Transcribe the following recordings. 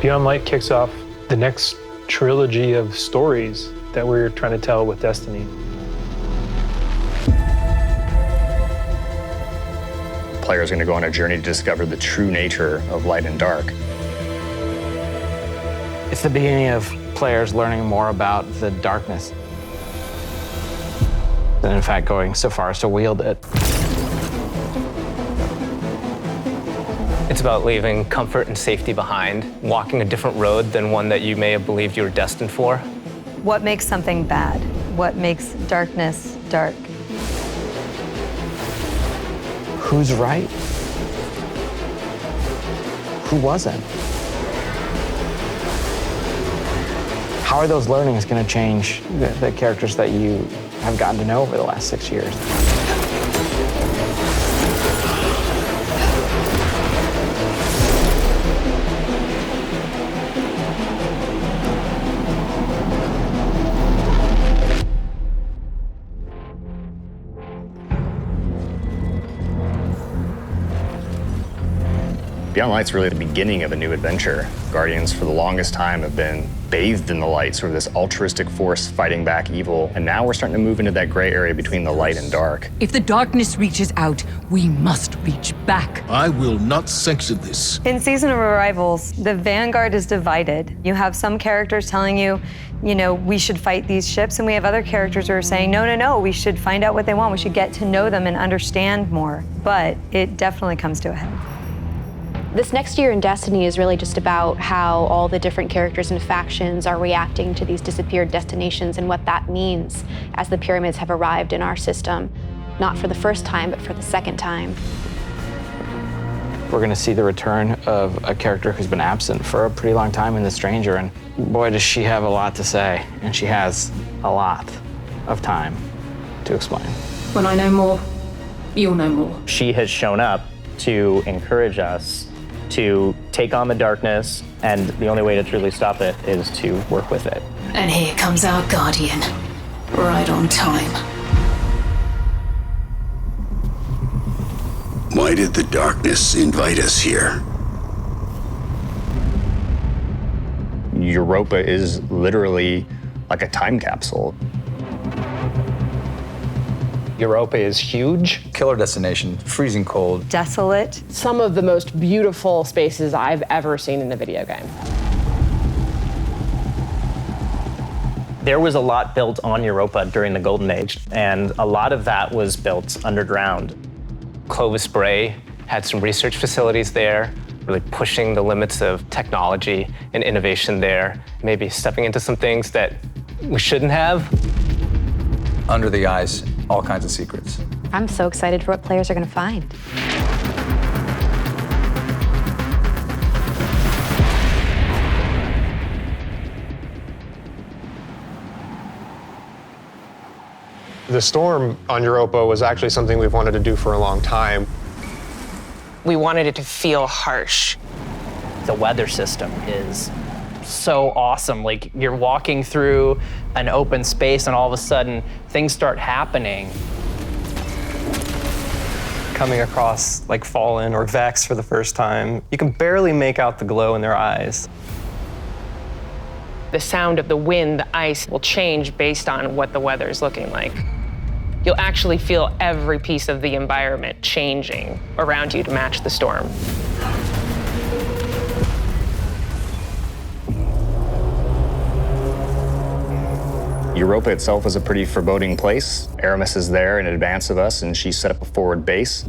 Beyond Light kicks off the next trilogy of stories that we're trying to tell with Destiny. Players are going to go on a journey to discover the true nature of light and dark. It's the beginning of players learning more about the darkness, and in fact going so far as to wield it. It's about leaving comfort and safety behind, walking a different road than one that you may have believed you were destined for. What makes something bad? What makes darkness dark? Who's right? Who wasn't? How are those learnings going to change the characters that you have gotten to know over the last 6 years? Beyond Light's really the beginning of a new adventure. Guardians, for the longest time, have been bathed in the light, sort of this altruistic force fighting back evil. And now we're starting to move into that gray area between the light and dark. If the darkness reaches out, we must reach back. I will not sanction this. In Season of Arrivals, the Vanguard is divided. You have some characters telling you, we should fight these ships, and we have other characters who are saying, no, we should find out what they want. We should get to know them and understand more. But it definitely comes to a head. This next year in Destiny is really just about how all the different characters and factions are reacting to these disappeared destinations and what that means as the pyramids have arrived in our system, not for the first time, but for the second time. We're going to see the return of a character who's been absent for a pretty long time in The Stranger, and boy, does she have a lot to say, and she has a lot of time to explain. When I know more, you'll know more. She has shown up to encourage us to take on the darkness, and the only way to truly stop it is to work with it. And here comes our Guardian, right on time. Why did the darkness invite us here? Europa is literally like a time capsule. Europa is huge. Killer destination, freezing cold. Desolate. Some of the most beautiful spaces I've ever seen in a video game. There was a lot built on Europa during the Golden Age, and a lot of that was built underground. Clovis Bray had some research facilities there, really pushing the limits of technology and innovation there, maybe stepping into some things that we shouldn't have. Under the ice, all kinds of secrets. I'm so excited for what players are going to find. The storm on Europa was actually something we've wanted to do for a long time. We wanted it to feel harsh. The weather system is so awesome. Like, you're walking through an open space and all of a sudden things start happening. Coming across like Fallen or Vex for the first time, you can barely make out the glow in their eyes. The sound of the wind, the ice will change based on what the weather is looking like. You'll actually feel every piece of the environment changing around you to match the storm. Europa itself is a pretty foreboding place. Aramis is there in advance of us, and she set up a forward base.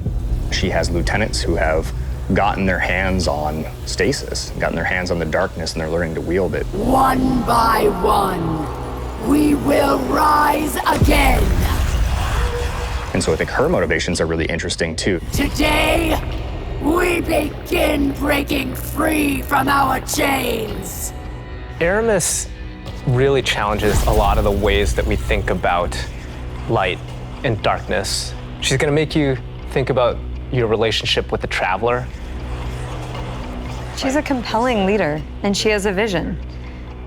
She has lieutenants who have gotten their hands on stasis, gotten their hands on the darkness, and they're learning to wield it. One by one, we will rise again. And so I think her motivations are really interesting too. Today, we begin breaking free from our chains. Aramis really challenges a lot of the ways that we think about light and darkness. She's going to make you think about your relationship with the Traveler. She's a compelling leader, and she has a vision.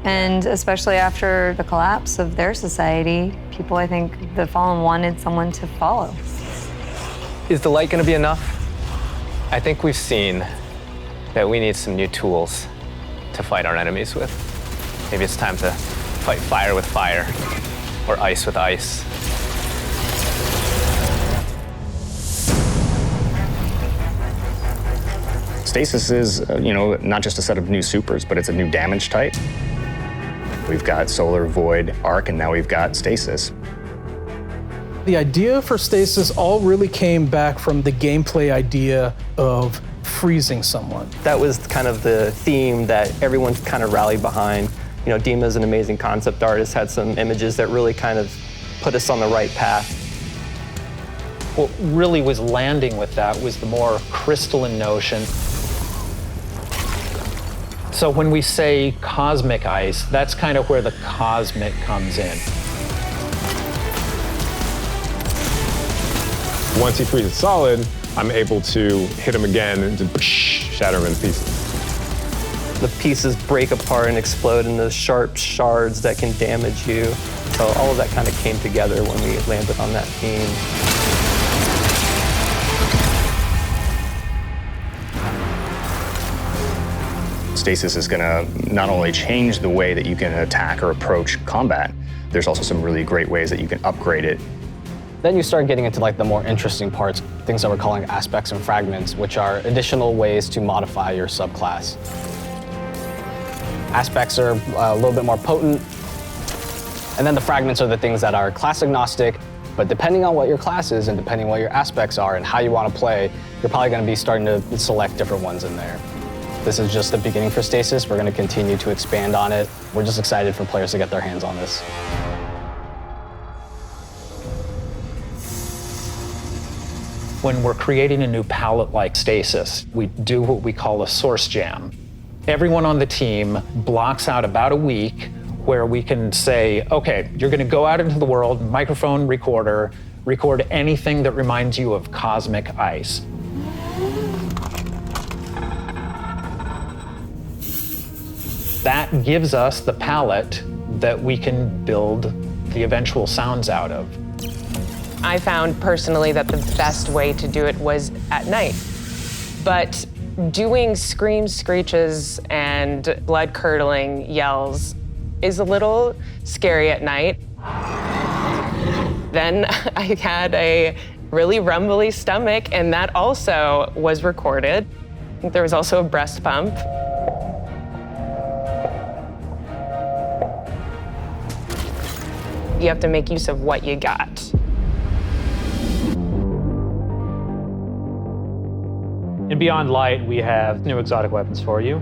And especially after the collapse of their society, people, I think, the Fallen wanted someone to follow. Is the light going to be enough? I think we've seen that we need some new tools to fight our enemies with. Maybe it's time to fight fire with fire, or ice with ice. Stasis is, not just a set of new supers, but it's a new damage type. We've got Solar, Void, Arc, and now we've got Stasis. The idea for Stasis all really came back from the gameplay idea of freezing someone. That was kind of the theme that everyone kind of rallied behind. Dima's an amazing concept artist, had some images that really kind of put us on the right path. What really was landing with that was the more crystalline notion. So when we say cosmic ice, that's kind of where the cosmic comes in. Once he freezes solid, I'm able to hit him again and just shatter him in pieces. The pieces break apart and explode into sharp shards that can damage you. So all of that kind of came together when we landed on that theme. Stasis is going to not only change the way that you can attack or approach combat, there's also some really great ways that you can upgrade it. Then you start getting into like the more interesting parts, things that we're calling aspects and fragments, which are additional ways to modify your subclass. Aspects are a little bit more potent, and then the fragments are the things that are class agnostic, but depending on what your class is and depending on what your aspects are and how you want to play, you're probably going to be starting to select different ones in there. This is just the beginning for Stasis. We're going to continue to expand on it. We're just excited for players to get their hands on this. When we're creating a new palette like Stasis, we do what we call a source jam. Everyone on the team blocks out about a week where we can say, okay, you're gonna go out into the world, microphone, recorder, record anything that reminds you of cosmic ice. That gives us the palette that we can build the eventual sounds out of. I found personally that the best way to do it was at night. But doing screams, screeches, and blood-curdling yells is a little scary at night. Then I had a really rumbly stomach, and that also was recorded. There was also a breast pump. You have to make use of what you got. In Beyond Light, we have new exotic weapons for you.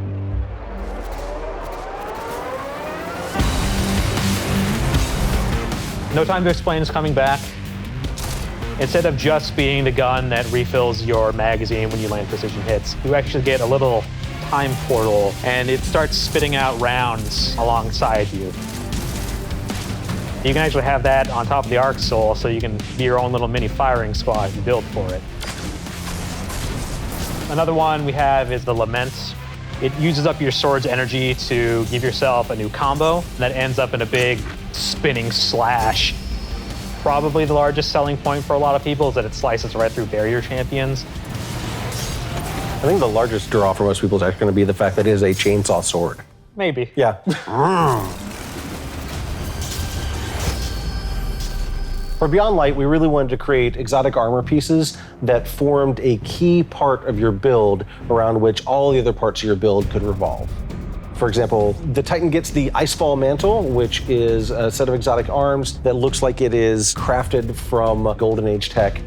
No Time to Explain is coming back. Instead of just being the gun that refills your magazine when you land precision hits, you actually get a little time portal, and it starts spitting out rounds alongside you. You can actually have that on top of the Arc Soul, so you can be your own little mini firing squad you build for it. Another one we have is the Lament. It uses up your sword's energy to give yourself a new combo that ends up in a big spinning slash. Probably the largest selling point for a lot of people is that it slices right through barrier champions. I think the largest draw for most people is actually going to be the fact that it is a chainsaw sword. Maybe. Yeah. For Beyond Light, we really wanted to create exotic armor pieces that formed a key part of your build around which all the other parts of your build could revolve. For example, the Titan gets the Icefall Mantle, which is a set of exotic arms that looks like it is crafted from Golden Age tech.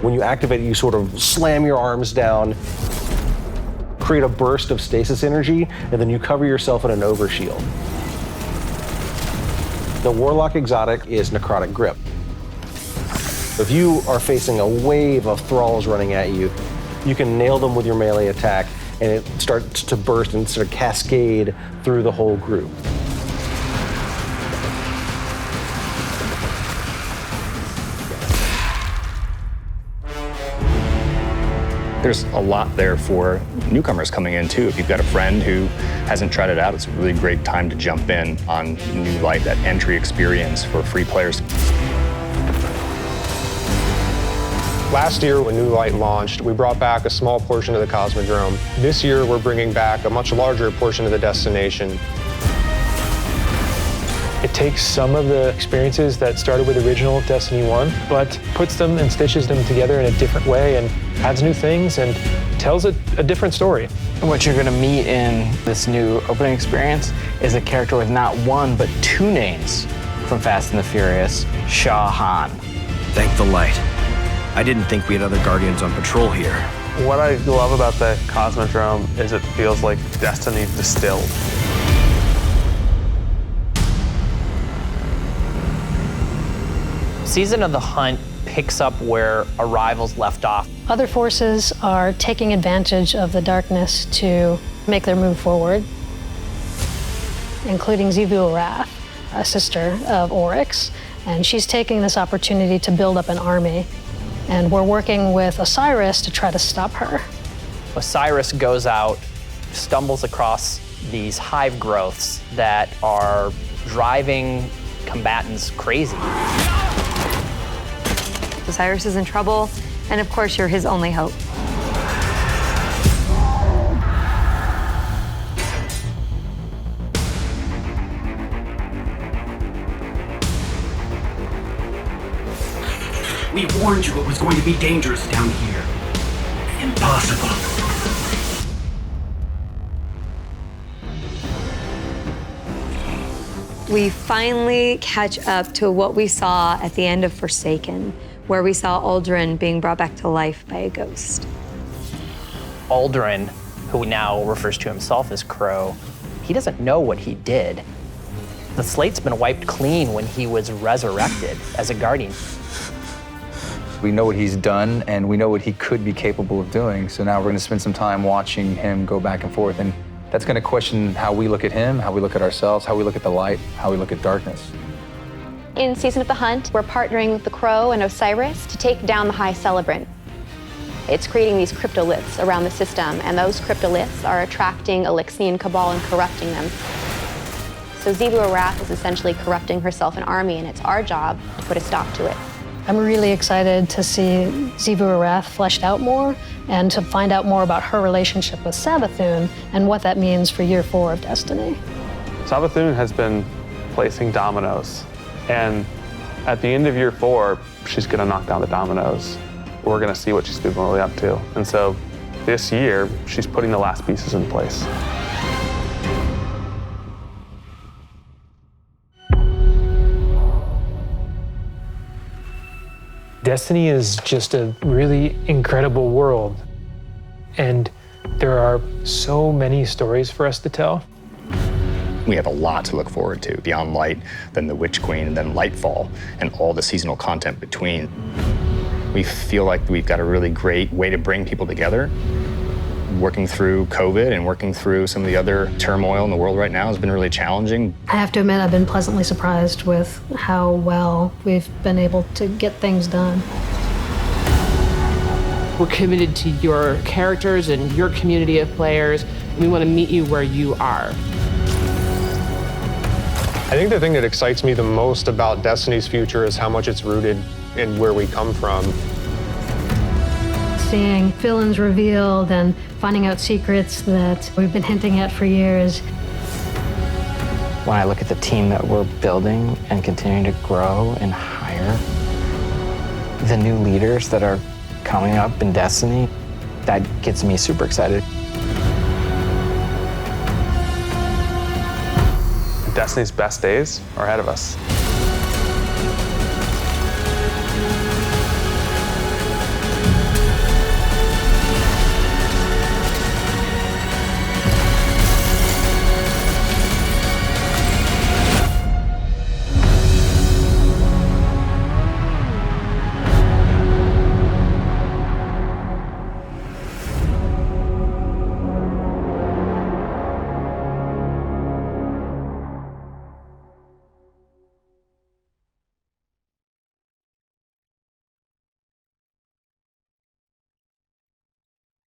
When you activate it, you sort of slam your arms down, create a burst of stasis energy, and then you cover yourself in an overshield. The Warlock exotic is Necrotic Grip. If you are facing a wave of thralls running at you, you can nail them with your melee attack, and it starts to burst and sort of cascade through the whole group. There's a lot there for newcomers coming in too. If you've got a friend who hasn't tried it out, it's a really great time to jump in on New Light, that entry experience for free players. Last year, when New Light launched, we brought back a small portion of the Cosmodrome. This year, we're bringing back a much larger portion of the destination. It takes some of the experiences that started with original Destiny 1, but puts them and stitches them together in a different way and adds new things and tells a different story. What you're going to meet in this new opening experience is a character with not one, but two names from Fast and the Furious, Shah Han. Thank the light. I didn't think we had other Guardians on patrol here. What I love about the Cosmodrome is it feels like Destiny distilled. Season of the Hunt picks up where Arrival's left off. Other forces are taking advantage of the darkness to make their move forward, including Xivu Arath, a sister of Oryx, and she's taking this opportunity to build up an army. And we're working with Osiris to try to stop her. Osiris goes out, stumbles across these hive growths that are driving combatants crazy. Osiris is in trouble, and of course, you're his only hope. We warned you it was going to be dangerous down here. Impossible. We finally catch up to what we saw at the end of Forsaken, where we saw Aldrin being brought back to life by a ghost. Aldrin, who now refers to himself as Crow, he doesn't know what he did. The slate's been wiped clean when he was resurrected as a Guardian. We know what he's done, and we know what he could be capable of doing. So now we're going to spend some time watching him go back and forth. And that's going to question how we look at him, how we look at ourselves, how we look at the light, how we look at darkness. In Season of the Hunt, we're partnering with the Crow and Osiris to take down the High Celebrant. It's creating these cryptoliths around the system, and those cryptoliths are attracting Elixian Cabal and corrupting them. So Xivu Arath is essentially corrupting herself an army, and it's our job to put a stop to it. I'm really excited to see Xivu Arath fleshed out more and to find out more about her relationship with Savathun and what that means for year 4 of Destiny. Savathun has been placing dominoes, and at the end of year 4, she's going to knock down the dominoes. We're going to see what she's been really up to. And so this year, she's putting the last pieces in place. Destiny is just a really incredible world, and there are so many stories for us to tell. We have a lot to look forward to, beyond Light, then the Witch Queen, and then Lightfall, and all the seasonal content between. We feel like we've got a really great way to bring people together. Working through COVID and working through some of the other turmoil in the world right now has been really challenging. I have to admit, I've been pleasantly surprised with how well we've been able to get things done. We're committed to your characters and your community of players. We want to meet you where you are. I think the thing that excites me the most about Destiny's future is how much it's rooted in where we come from. Seeing villains revealed and finding out secrets that we've been hinting at for years. When I look at the team that we're building and continuing to grow and hire, the new leaders that are coming up in Destiny, that gets me super excited. Destiny's best days are ahead of us.